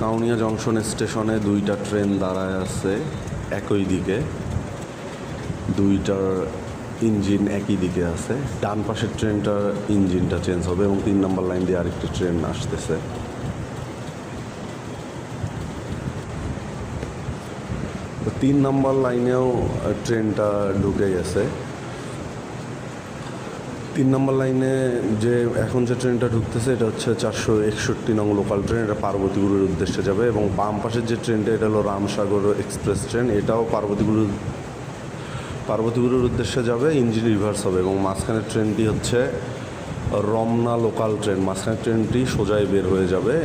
Kaunia junction স্টেশনে দুইটা train দাঁড়ায় আছে একই দিকে, দুইটার ইঞ্জিন একই দিকে আছে। ডান পাশের ট্রেনটার ইঞ্জিনটা চেঞ্জ হবে এবং 3 নম্বর লাইন দিয়ে আরেকটি ট্রেন আসতেছে। তো 3 নম্বর লাইনেও ট্রেনটা ঢুকে গেছে। 3 নম্বর লাইনে যে এখন যে ট্রেনটা ঢুকতেছে এটা হচ্ছে 461 নং লোকাল ট্রেন, এটা পার্বতীপুরের উদ্দেশ্যে যাবে। এবং বাম পাশের যে ট্রেনটা এটা হলো রামসাগর এক্সপ্রেস ট্রেন, এটাও পার্বতীপুরের উদ্দেশ্যে যাবে, ইঞ্জিন রিভার্স হবে। এবং মাঝখানের ট্রেনটি হচ্ছে রমনা লোকাল ট্রেন, মাঝখানের ট্রেনটি সোজাই বের হয়ে যাবে